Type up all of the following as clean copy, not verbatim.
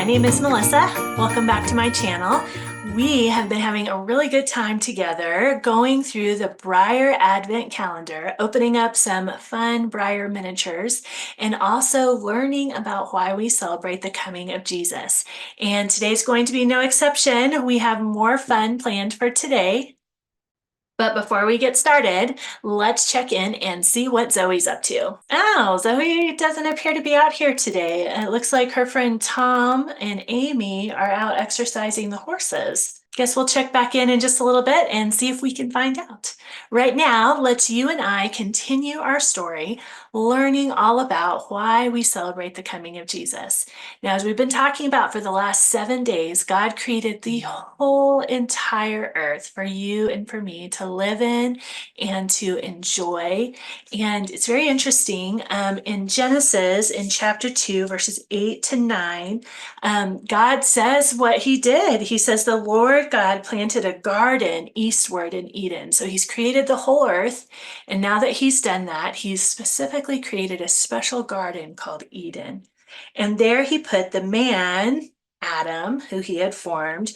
my name is Melissa. Welcome back to my channel. We have been having a really good time together going through the Breyer Advent Calendar, opening up some fun Breyer miniatures, and also learning about why we celebrate the coming of Jesus. And today's going to be no exception. We have more fun planned for today. But before we get started, let's check in and see what Zoe's up to. Oh, Zoe doesn't appear to be out here today. It looks like her friend Tom and Amy are out exercising the horses. Guess we'll check back in just a little bit and see if we can find out. Right now, let's you and I continue our story, learning all about why we celebrate the coming of Jesus. Now, as we've been talking about for the last 7 days, God created the whole entire earth for you and for me to live in and to enjoy. And it's very interesting. In Genesis, in chapter 2, verses 8 to 9, God says what he did. He says, the Lord God planted a garden eastward in Eden. So he's created the whole earth. And now that he's done that, he's specifically created a special garden called Eden. And there he put the man, Adam, who he had formed.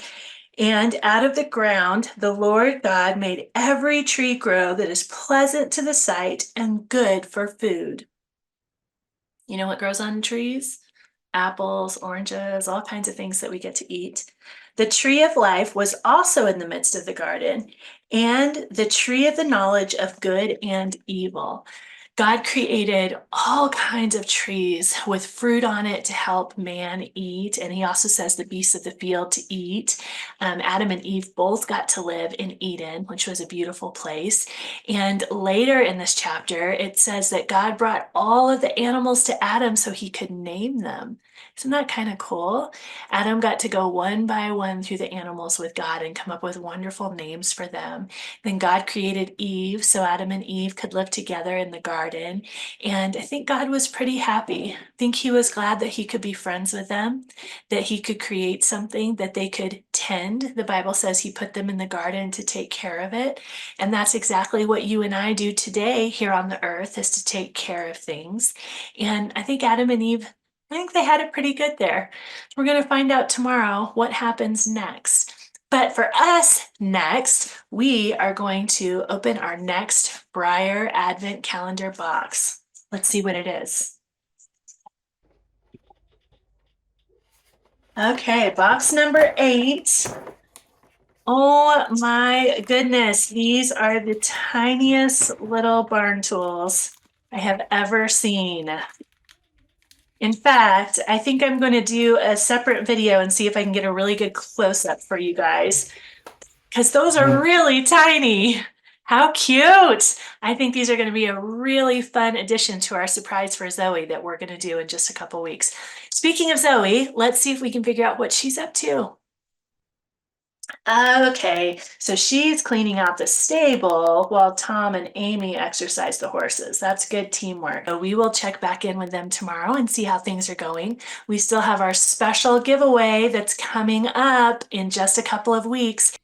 And out of the ground, the Lord God made every tree grow that is pleasant to the sight and good for food. You know what grows on trees? Apples, oranges, all kinds of things that we get to eat. The tree of life was also in the midst of the garden, and the tree of the knowledge of good and evil. God created all kinds of trees with fruit on it to help man eat. And he also says the beasts of the field to eat. Adam and Eve both got to live in Eden, which was a beautiful place. And later in this chapter, it says that God brought all of the animals to Adam so he could name them. Isn't that kind of cool? Adam got to go one by one through the animals with God and come up with wonderful names for them. Then God created Eve so Adam and Eve could live together in the garden. And I think God was pretty happy. I think he was glad that he could be friends with them, that he could create something that they could tend. The Bible says he put them in the garden to take care of it. And that's exactly what you and I do today here on the earth, is to take care of things. And I think Adam and Eve, I think they had it pretty good there. We're going to find out tomorrow what happens next. But for us next, we are going to open our next Breyer Advent Calendar box. Let's see what it is. Okay, box number 8. Oh my goodness, these are the tiniest little barn tools I have ever seen. In fact, I think I'm going to do a separate video and see if I can get a really good close-up for you guys, because those are really tiny. How cute! I think these are going to be a really fun addition to our surprise for Zoe that we're going to do in just a couple weeks. Speaking of Zoe, let's see if we can figure out what she's up to. Okay, so she's cleaning out the stable while Tom and Amy exercise the horses. That's good teamwork. So we will check back in with them tomorrow and see how things are going. We still have our special giveaway that's coming up in just a couple of weeks.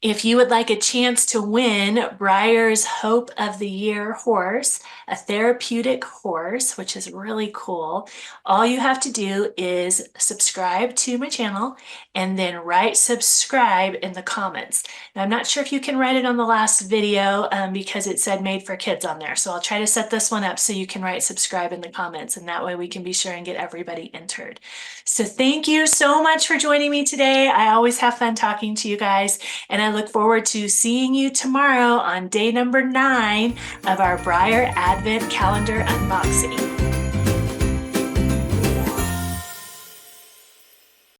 If you would like a chance to win Breyer's Hope of the Year horse, a therapeutic horse, which is really cool, all you have to do is subscribe to my channel and then write subscribe in the comments. Now, I'm not sure if you can write it on the last video because it said made for kids on there. So I'll try to set this one up so you can write subscribe in the comments, and that way we can be sure and get everybody entered. So thank you so much for joining me today. I always have fun talking to you guys, and I look forward to seeing you tomorrow on day number 9 of our Breyer Advent Calendar unboxing.